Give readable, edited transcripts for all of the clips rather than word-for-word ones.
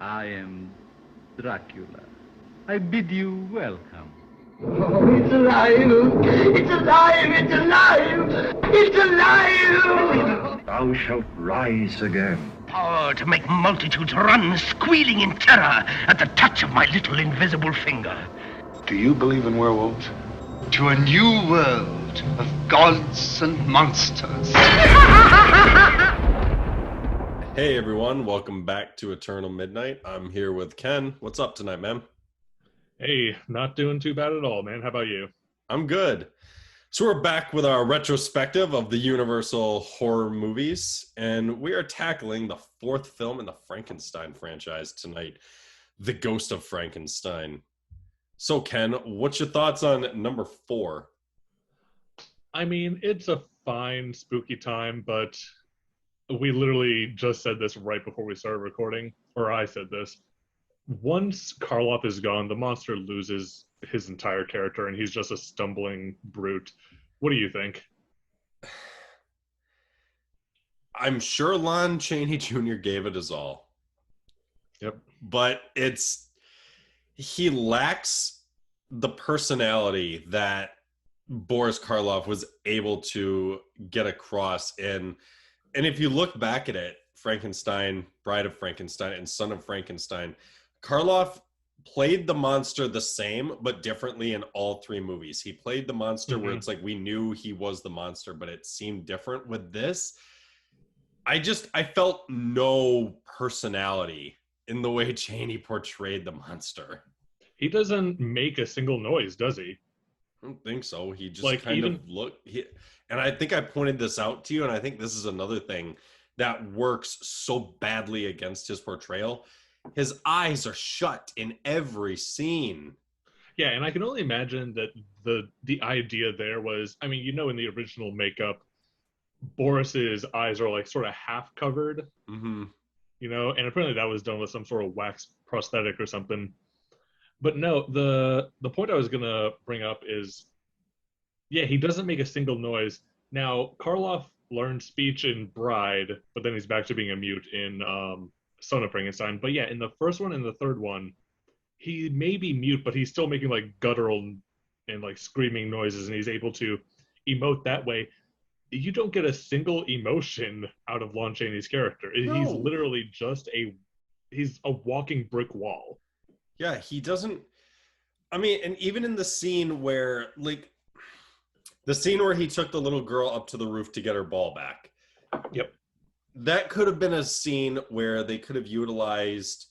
I am Dracula. I bid you welcome. Oh, it's alive! It's alive! It's alive! It's alive! Thou shalt rise again. Power to make multitudes run squealing in terror at the touch of my little invisible finger. Do you believe in werewolves? To a new world of gods and monsters. Hey everyone, welcome back to Eternal Midnight. I'm here with Ken. What's up tonight, man? Hey, not doing too bad at all, man. How about you? I'm good. So we're back with our retrospective of the Universal horror movies, and we are tackling the fourth film in the Frankenstein franchise tonight, The Ghost of Frankenstein. So Ken, what's your thoughts on number 4? I mean, it's a fine, spooky time, but we literally just said this right before we started recording, or I said this. Once Karloff is gone, the monster loses his entire character, and he's just a stumbling brute. What do you think? I'm sure Lon Chaney Jr. gave it his all. Yep. But he lacks the personality that Boris Karloff was able to get across and if you look back at it, Frankenstein, Bride of Frankenstein, and Son of Frankenstein, Karloff played the monster the same, but differently in all 3 movies. He played the monster where it's like we knew he was the monster, but it seemed different. With this, I felt no personality in the way Chaney portrayed the monster. He doesn't make a single noise, does he? I don't think so. He just and I think I pointed this out to you, and I think this is another thing that works so badly against his portrayal. His eyes are shut in every scene. Yeah, and I can only imagine that the idea there was, I mean, you know, in the original makeup, Boris's eyes are like sort of half covered, you know, and apparently that was done with some sort of wax prosthetic or something. But no, the point I was going to bring up is, yeah, he doesn't make a single noise. Now, Karloff learned speech in Bride, but then he's back to being a mute in Son of Frankenstein. But yeah, in the first one and the third one, he may be mute, but he's still making like guttural and like screaming noises, and he's able to emote that way. You don't get a single emotion out of Lon Chaney's character. No. He's literally just he's a walking brick wall. Yeah, he doesn't. I mean, and even in the scene where, he took the little girl up to the roof to get her ball back. Yep. That could have been a scene where they could have utilized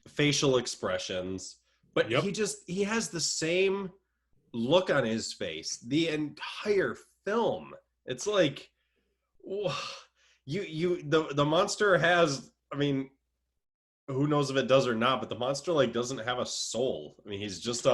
facial expressions, but he has the same look on his face the entire film. It's like, the monster has, I mean, who knows if it does or not, but the monster doesn't have a soul. I mean, he's just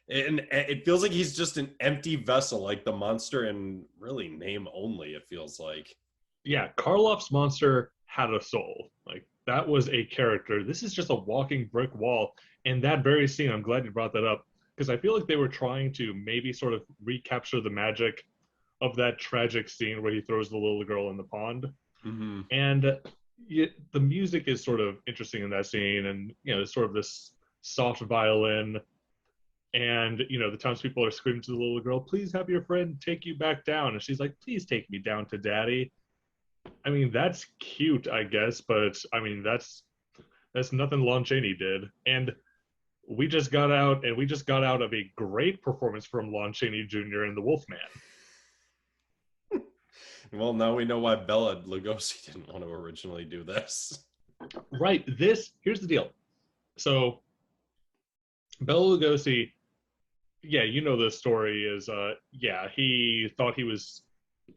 and it feels like he's just an empty vessel, like the monster in really name only, it feels like. Yeah, Karloff's monster had a soul. Like, that was a character. This is just a walking brick wall. And that very scene, I'm glad you brought that up, because I feel like they were trying to maybe sort of recapture the magic of that tragic scene where he throws the little girl in the pond. Mm-hmm. And the music is sort of interesting in that scene, and there's sort of this soft violin, and the townspeople are screaming to the little girl, "Please have your friend take you back down," and she's like, "Please take me down to daddy." I mean, that's cute, I guess, but I mean, that's nothing Lon Chaney did. And we just got out of a great performance from Lon Chaney Jr. in The Wolfman. Well, now we know why Bela Lugosi didn't want to originally do this. Right. Here's the deal. So, Bela Lugosi, the story is, he thought he was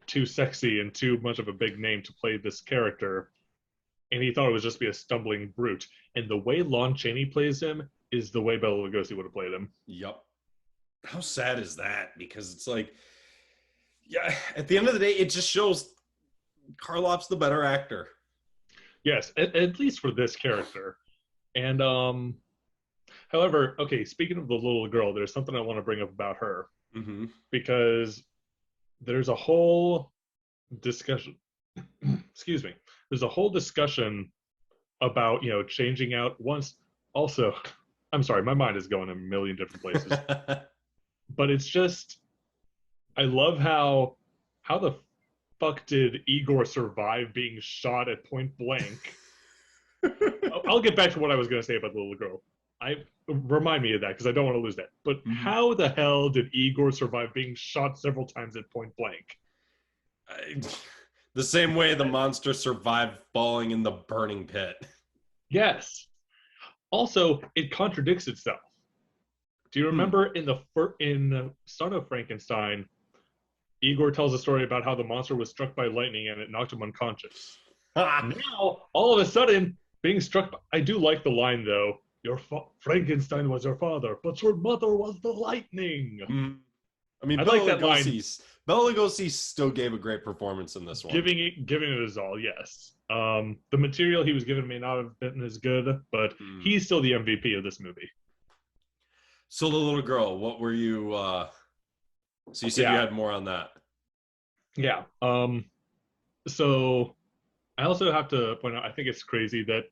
too sexy and too much of a big name to play this character, and he thought it would just be a stumbling brute. And the way Lon Chaney plays him is the way Bela Lugosi would have played him. Yep. How sad is that? Because it's like, yeah, at the end of the day, it just shows Karloff's the better actor. Yes, at least for this character. And, however, okay, speaking of the little girl, there's something I want to bring up about her. Mm-hmm. Because there's a whole discussion, excuse me, there's a whole discussion about, changing out once. Also, I'm sorry, my mind is going a million different places. But it's just, I love how the fuck did Igor survive being shot at point blank? I'll get back to what I was going to say about the little girl. Remind me of that because I don't want to lose that. But how the hell did Igor survive being shot several times at point blank? The same way the monster survived falling in the burning pit. Yes. Also, it contradicts itself. Do you remember in Son of Frankenstein, Igor tells a story about how the monster was struck by lightning and it knocked him unconscious. Now, all of a sudden, being struck by... I do like the line, though. Frankenstein was your father, but your mother was the lightning. I mean, Bela Lugosi still gave a great performance in this one. Giving it his all, yes. The material he was given may not have been as good, but he's still the MVP of this movie. So the little girl, what were you... So you said you had more on that. Yeah. So I also have to point out, I think it's crazy that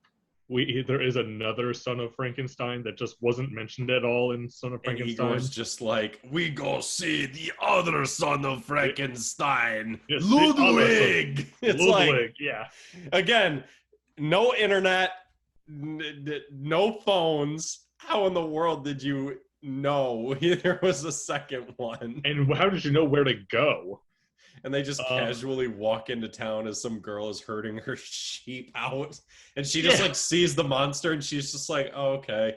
there is another Son of Frankenstein that just wasn't mentioned at all in Son of Frankenstein. And Igor's just like, we go see the other Son of Frankenstein, yes, Ludwig. It's Ludwig, like, yeah. Again, no internet, no phones. How in the world did you know there was a second one? And how did you know where to go? And they just casually walk into town as some girl is herding her sheep out. And she just like sees the monster and she's just like, oh, okay.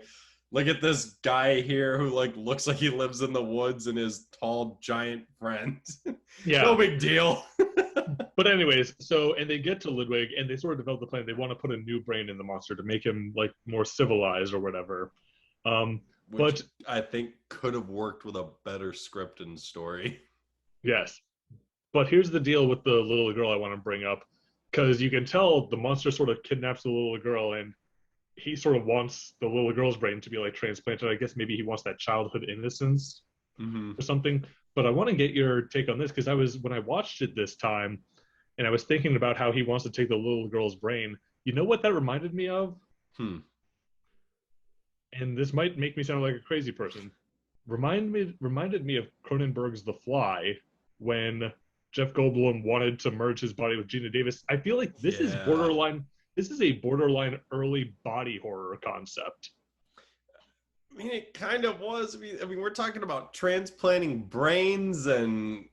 Look at this guy here who like looks like he lives in the woods and his tall giant friend. Yeah. No big deal. But anyways, and they get to Ludwig and they sort of develop the plan. They want to put a new brain in the monster to make him like more civilized or whatever. Which I think could have worked with a better script and story. Yes. But here's the deal with the little girl I want to bring up, because you can tell the monster sort of kidnaps the little girl, and he sort of wants the little girl's brain to be like transplanted. I guess maybe he wants that childhood innocence or something. But I want to get your take on this, because when I watched it this time, and I was thinking about how he wants to take the little girl's brain. You know what that reminded me of? And this might make me sound like a crazy person. Reminded me of Cronenberg's The Fly, when Jeff Goldblum wanted to merge his body with Gina Davis. I feel like this is borderline. This is a borderline early body horror concept. I mean, it kind of was. I mean, we're talking about transplanting brains and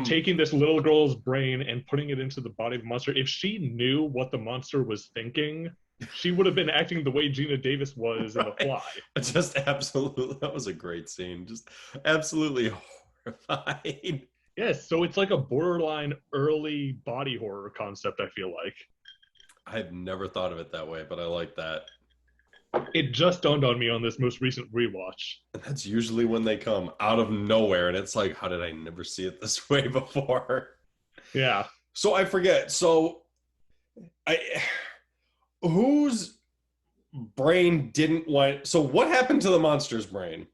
taking this little girl's brain and putting it into the body of a monster. If she knew what the monster was thinking, she would have been acting the way Gina Davis was in The Fly. Just absolutely. That was a great scene. Just absolutely horrified. Yes, so it's like a borderline early body horror concept, I feel like. I've never thought of it that way, but I like that. It just dawned on me on this most recent rewatch. And that's usually when they come out of nowhere, and it's like, how did I never see it this way before? Yeah. So I forget. So whose brain didn't want... So what happened to the monster's brain?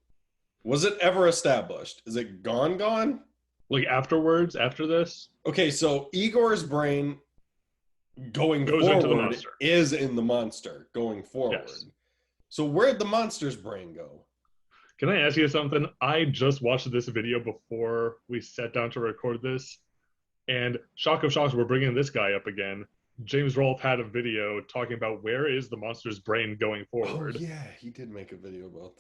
Was it ever established? Is it gone? Like afterwards, after this? Okay, so Igor's brain goes into the monster. Is in the monster going forward. Yes. So where'd the monster's brain go? Can I ask you something? I just watched this video before we sat down to record this, and shock of shocks, we're bringing this guy up again. James Rolfe had a video talking about where is the monster's brain going forward. Oh yeah, he did make a video about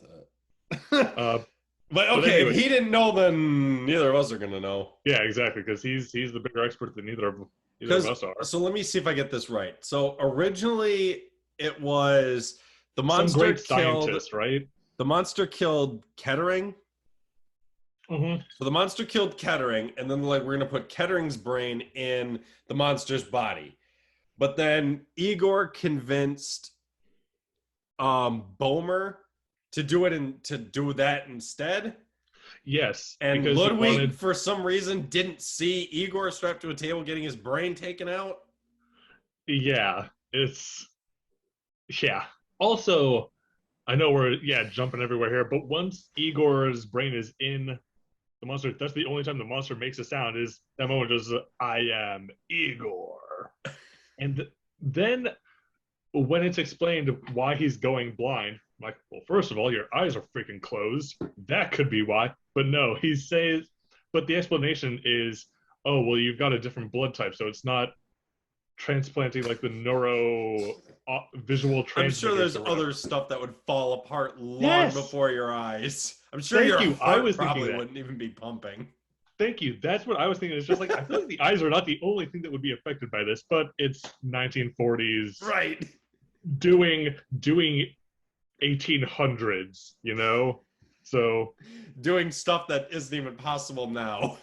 that. But okay, anyway, if he didn't know, then neither of us are going to know. Yeah, exactly, because he's the bigger expert than either of us are. So let me see if I get this right. So originally it was the monster great scientist, right? The monster killed Kettering. Mm-hmm. So the monster killed Kettering, and then like we're going to put Kettering's brain in the monster's body. But then Igor convinced Bomer to do that instead. Yes. And Ludwig, for some reason, didn't see Igor strapped to a table getting his brain taken out. Yeah. Also, I know we're jumping everywhere here, but once Igor's brain is in the monster, that's the only time the monster makes a sound, is that moment just, I am Igor. And then when it's explained why he's going blind, I'm like, well, first of all, your eyes are freaking closed. That could be why. But no, he says, but the explanation is, oh, well, you've got a different blood type, so it's not transplanting like the neuro visual transmitters. I'm sure there's other stuff that would fall apart long Yes. before your eyes. I'm sure Thank your you. heart I was thinking probably that. wouldn't even be pumping. Thank you. That's what I was thinking. It's just like, I feel like the eyes are not the only thing that would be affected by this, but it's 1940s. Right. Doing 1800s, you know? So doing stuff that isn't even possible now.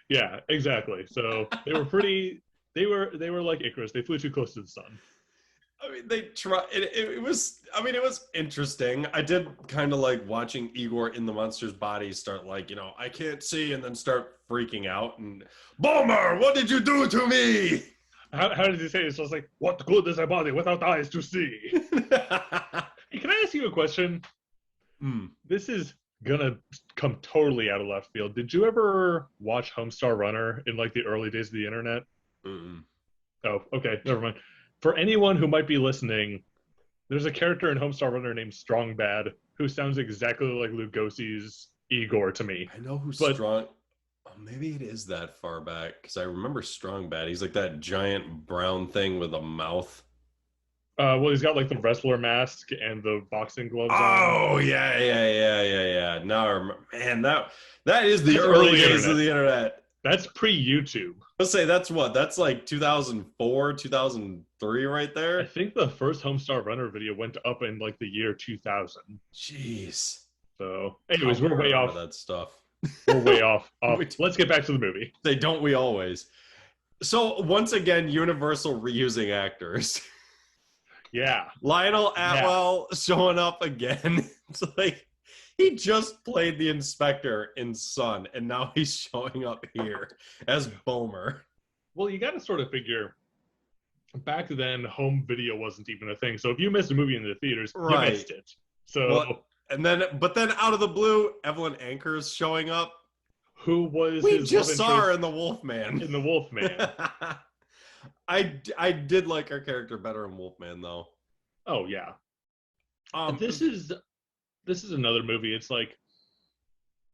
Yeah, exactly. So they were pretty. They were like Icarus. They flew too close to the sun. I mean, they try. It was. I mean, it was interesting. I did kind of like watching Igor in the monster's body start like, I can't see, and then start freaking out. And Bomber, what did you do to me? How did he say it? It's just like, what good is a body without eyes to see? Hey, can I ask you a question? This is gonna come totally out of left field. Did you ever watch Homestar Runner in like the early days of the internet? Oh, okay, never mind. For anyone who might be listening, there's a character in Homestar Runner named Strong Bad who sounds exactly like Lugosi's Igor to me. I know who's Strong. Oh, maybe it is that far back because I remember Strong Bad. He's like that giant brown thing with a mouth. Well, he's got like the wrestler mask and the boxing gloves on. Oh, yeah. Now, man, that is the early days of the internet. That's pre-YouTube. Let's say that's like 2004, 2003 right there? I think the first Homestar Runner video went up in like the year 2000. Jeez. So, anyways, we're way off. That stuff. We're way off. Let's get back to the movie. Don't we always? So, once again, Universal reusing actors. Yeah. Lionel Atwell showing up again. It's like he just played the inspector in Sun, and now he's showing up here as Bomer. Well, you got to sort of figure, back then, home video wasn't even a thing. So if you missed a movie in the theaters, you missed it. So, but then out of the blue, Evelyn Anchor's showing up. Who was we just saw her in The Wolfman. In The Wolfman. I did like her character better in Wolfman, though. Oh yeah. This is another movie. It's like,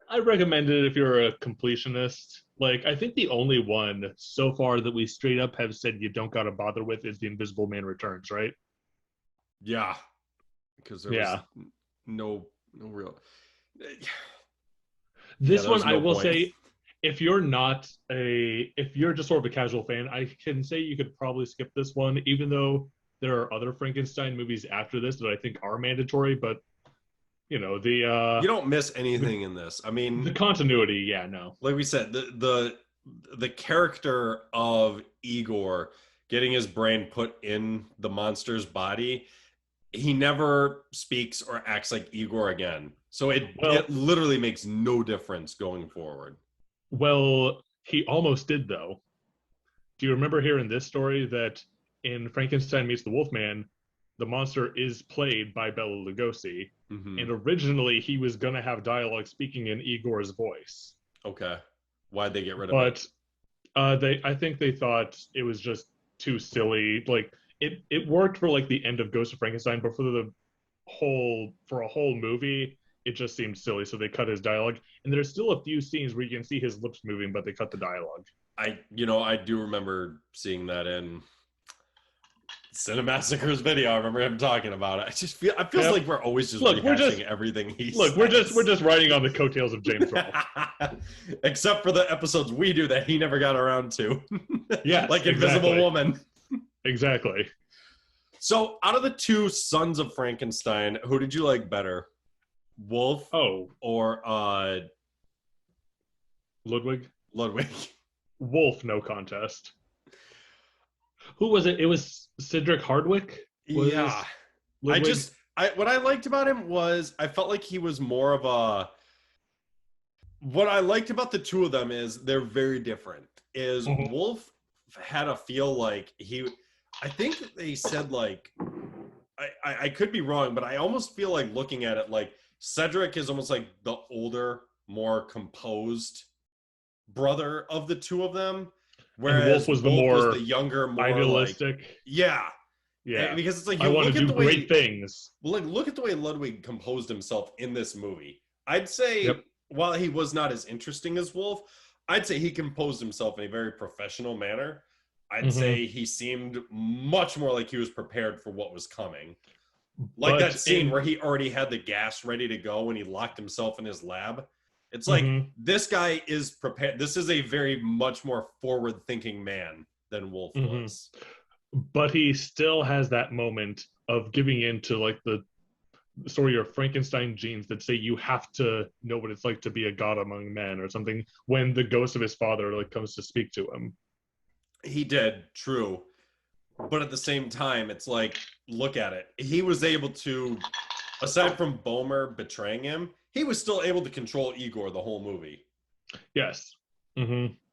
I recommend it if you're a completionist. Like, I think the only one so far that we straight up have said you don't gotta bother with is The Invisible Man Returns, right? Yeah, because there was no real. This one, I will say, if you're just sort of a casual fan, I can say you could probably skip this one, even though there are other Frankenstein movies after this that I think are mandatory, but you don't miss anything in this. I mean, the continuity, like we said, the character of Igor getting his brain put in the monster's body, he never speaks or acts like Igor again. So it literally makes no difference going forward. Well, he almost did, though. Do you remember hearing this story that in Frankenstein Meets the Wolfman, the monster is played by Bela Lugosi, and originally he was going to have dialogue speaking in Igor's voice. Okay. Why'd they get rid of it? I think they thought it was just too silly. Like, it worked for like the end of Ghost of Frankenstein, but for a whole movie, it just seemed silly, so they cut his dialogue. And there's still a few scenes where you can see his lips moving, but they cut the dialogue. I do remember seeing that in Cinemassacre's video. I remember him talking about it. I feel like we're always just rehashing everything he says. We're just riding on the coattails of James Rolfe. Except for the episodes we do that he never got around to. Yeah, like Invisible Woman. Exactly. So, out of the two sons of Frankenstein, who did you like better? Wolf or Ludwig? Ludwig. Wolf, no contest. Who was it? It was Cedric Hardwicke? Yeah. Ludwig? What I liked about him was I felt like he was more of a... What I liked about the two of them is they're very different. Wolf had a feel like I think they said like... I could be wrong, but I almost feel like looking at it like Cedric is almost like the older, more composed brother of the two of them, whereas Wolf was the younger, more idealistic. Like, Yeah, because it's like I you want look to at do the way great things. look at the way Ludwig composed himself in this movie. I'd say Yep. while he was not as interesting as Wolf, I'd say he composed himself in a very professional manner. I'd say he seemed much more like he was prepared for what was coming. Like But that scene where he already had the gas ready to go when he locked himself in his lab. It's like this guy is prepared. This is a very much more forward-thinking man than Wolf was. But he still has that moment of giving in to like the story of Frankenstein genes that say you have to know what it's like to be a god among men or something when the ghost of his father like comes to speak to him. He did, true. But at the same time, it's like, look at it. He was able to, aside from Bomer betraying him, he was still able to control Igor the whole movie. Yes.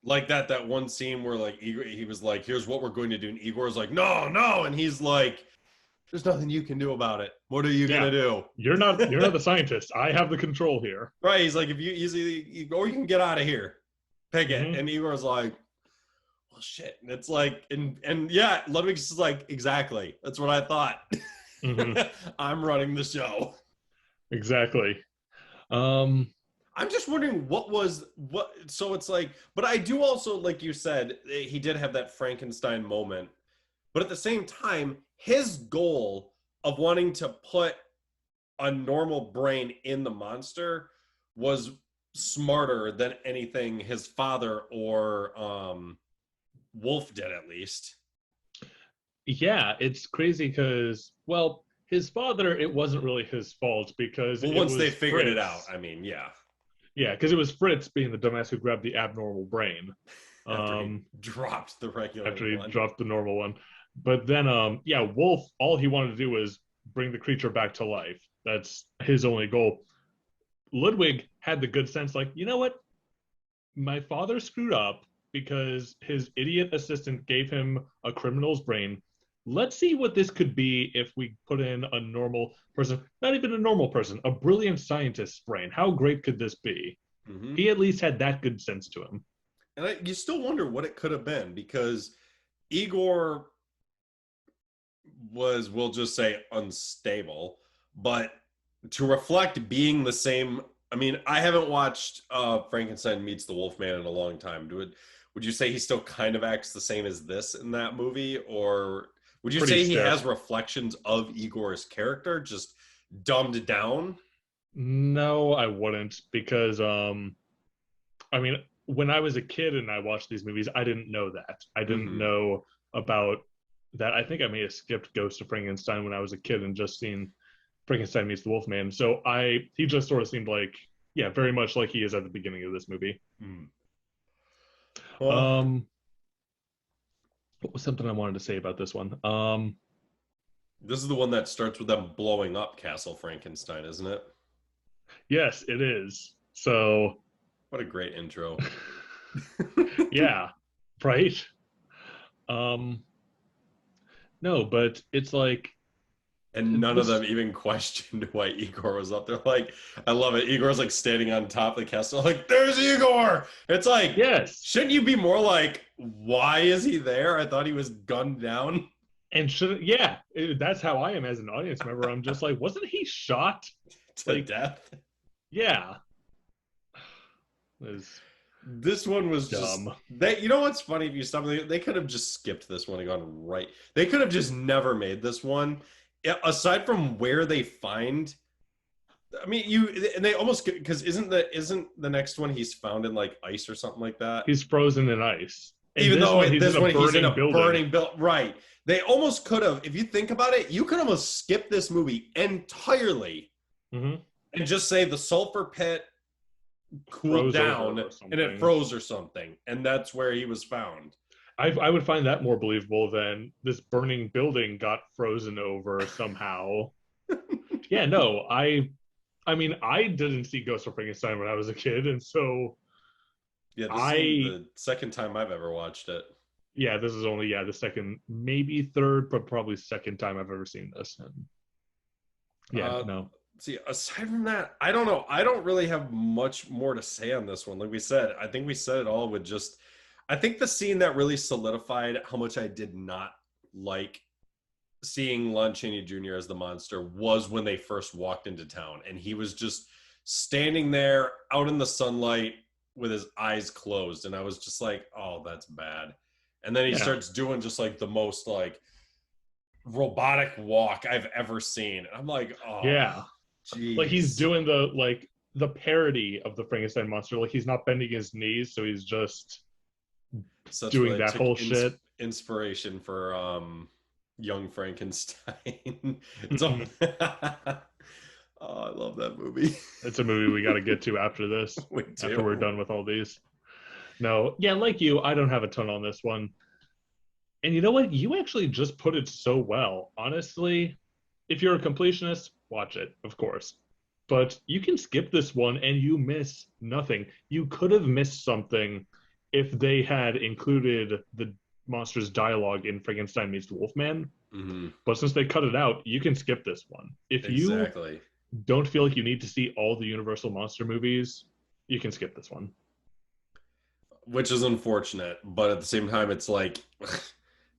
Like that one scene where like Igor, he was like, here's what we're going to do. And Igor's like, no. And he's like, there's nothing you can do about it. What are you going to do? You're not the scientist. I have the control here. Right. He's like, if you easily, or you can get out of here. Pick it. And Igor's like, well, shit. And it's like, and yeah, Ludwig's just like, exactly. That's what I thought. I'm running the show. Exactly. I'm just wondering so it's like, but I do also, like you said, he did have that Frankenstein moment, but at the same time, his goal of wanting to put a normal brain in the monster was smarter than anything his father or Wolf did, at least. Yeah, it's crazy because, well, his father, it wasn't really his fault because once they figured Fritz. it out, I mean, yeah. Yeah, because it was Fritz being the dumbass who grabbed the abnormal brain. After he dropped the regular after he one. dropped the normal one. But then, Wolf, all he wanted to do was bring the creature back to life. That's his only goal. Ludwig had the good sense, like, you know what? My father screwed up because his idiot assistant gave him a criminal's brain. Let's see what this could be if we put in a normal person, not even a normal person, a brilliant scientist's brain. How great could this be? He at least had that good sense to him. And you still wonder what it could have been, because Igor was, we'll just say, unstable, but to reflect being the same. I mean, I haven't watched Frankenstein Meets the Wolfman in a long time. Would you say he still kind of acts the same as this in that movie, or would you say he has reflections of Igor's character, just dumbed down? No, I wouldn't, because I mean, when I was a kid and I watched these movies, I didn't know that. I didn't know about that. I think I may have skipped Ghost of Frankenstein when I was a kid and just seen Frankenstein Meets the Wolfman. So he just sort of seemed like, yeah, very much like he is at the beginning of this movie. Well, what was something I wanted to say about this one? This is the one that starts with them blowing up Castle Frankenstein, isn't it? Yes, it is. So what a great intro. Yeah, right? No, but it's like, and none of them even questioned why Igor was up there. Like, I love it. Igor's like standing on top of the castle, like, there's Igor. It's like, yes. Shouldn't you be more like, why is he there? I thought he was gunned down. And that's how I am as an audience member. I'm just like, wasn't he shot to death? Yeah. This one was dumb. Just you know what's funny? If you stop, they could have just skipped this one and gone right. They could have just never made this one. Aside from where they find, I mean, and they almost, because isn't the next one he's found in like ice or something like that? He's frozen in ice. And even though he's in a building. burning building, right? They almost could have, if you think about it, you could almost skip this movie entirely and just say the sulfur pit cooled down and it froze or something, and that's where he was found. I would find that more believable than this burning building got frozen over somehow. Yeah, no, I mean, I didn't see Ghost of Frankenstein when I was a kid, and so yeah, this is the second time I've ever watched it. Yeah, this is only the second, maybe third, but probably second time I've ever seen this. And no. See, aside from that, I don't know. I don't really have much more to say on this one. Like we said, I think we said it all with just, I think the scene that really solidified how much I did not like seeing Lon Chaney Jr. as the monster was when they first walked into town, and he was just standing there out in the sunlight with his eyes closed, and I was just like, oh, that's bad. And then he starts doing just like the most like robotic walk I've ever seen. And I'm like, oh yeah, geez. like he's doing the parody of the Frankenstein monster. Like he's not bending his knees, so he's just doing that whole shit. Inspiration for Young Frankenstein. Oh, I love that movie. It's a movie we got to get to after this. After we're done with all these. No, yeah, like you, I don't have a ton on this one. And you know what? You actually just put it so well. Honestly, if you're a completionist, watch it, of course. But you can skip this one and you miss nothing. You could have missed something if they had included the monster's dialogue in Frankenstein Meets the Wolfman. Mm-hmm. But since they cut it out, you can skip this one. If you don't feel like you need to see all the Universal Monster movies, you can skip this one. Which is unfortunate, but at the same time, it's like,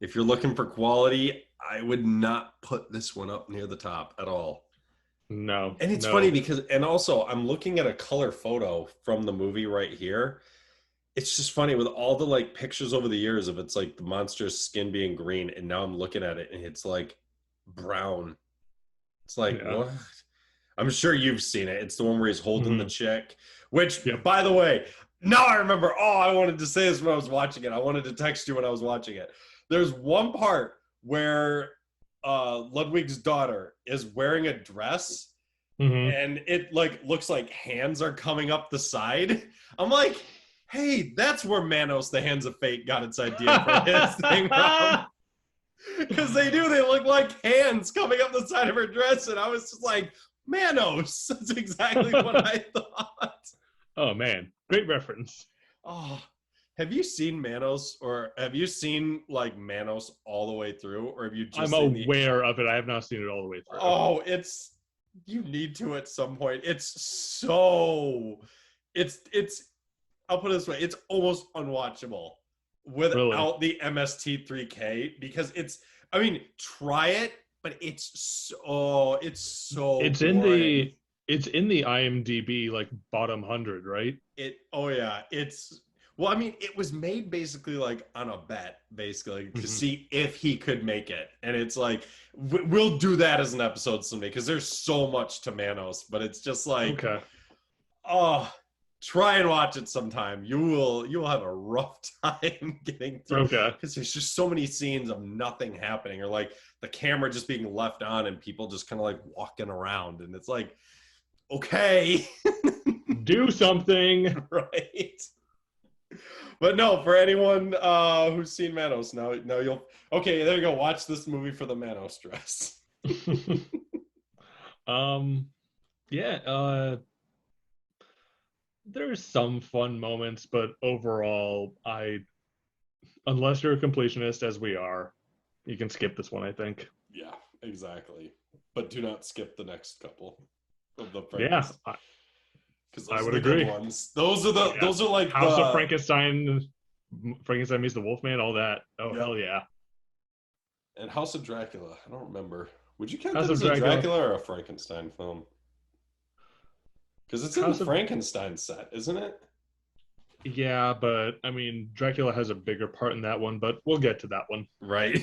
if you're looking for quality, I would not put this one up near the top at all. No. And it's funny because, and also, I'm looking at a color photo from the movie right here. It's just funny with all the like pictures over the years of it's like the monster's skin being green, and now I'm looking at it and it's like brown. It's like, what? I'm sure you've seen it. It's the one where he's holding the chick, which, by the way, now I remember. Oh, I wanted to say this when I was watching it. I wanted to text you when I was watching it. There's one part where Ludwig's daughter is wearing a dress, and it like looks like hands are coming up the side. I'm like, hey, that's where Manos, the Hands of Fate, got its idea for his thing from. Because they look like hands coming up the side of her dress, and I was just like, Manos. That's exactly what I thought. Oh man, great reference. Oh, have you seen Manos, or have you seen like Manos all the way through, or have you just? I'm aware of it. I have not seen it all the way through. Oh, you need to at some point. It's I'll put it this way: it's almost unwatchable without the MST3K, because it's. I mean, try it, but it's boring. It's in the IMDb like bottom 100, right? Well, I mean, it was made basically like on a bet, basically, to see if he could make it. And it's like, we'll do that as an episode someday, because there's so much to Manos, but it's just like, try and watch it sometime. You will have a rough time getting through. Okay. Because there's just so many scenes of nothing happening, or like the camera just being left on and people just kind of like walking around. And it's like, okay. Do something. Right. But no, for anyone who's seen Manos, now you'll... Okay, there you go. Watch this movie for the Manos dress. There's some fun moments, but overall, unless you're a completionist, as we are, you can skip this one, I think. Yeah, exactly. But do not skip the next couple of the Frankenstein. Yeah, because I would agree. Good ones. Those are like House of Frankenstein Meets the Wolfman, all that. Oh, hell yeah. And House of Dracula. I don't remember. Would you count that as a Dracula or a Frankenstein film? Because it's in the Frankenstein set, isn't it? Yeah, but I mean, Dracula has a bigger part in that one, but we'll get to that one. Right.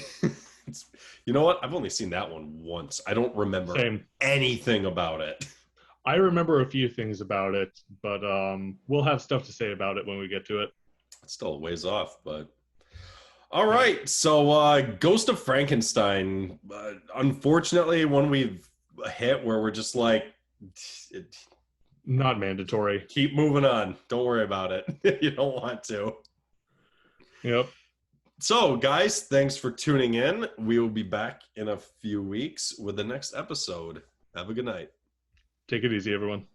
You know what? I've only seen that one once. I don't remember anything about it. I remember a few things about it, but we'll have stuff to say about it when we get to it. It's still a ways off, but... All right, so Ghost of Frankenstein, unfortunately, one we've hit where we're just like... Not mandatory. Keep moving on. Don't worry about it. You don't want to. Yep. So, guys, thanks for tuning in. We will be back in a few weeks with the next episode. Have a good night. Take it easy, everyone.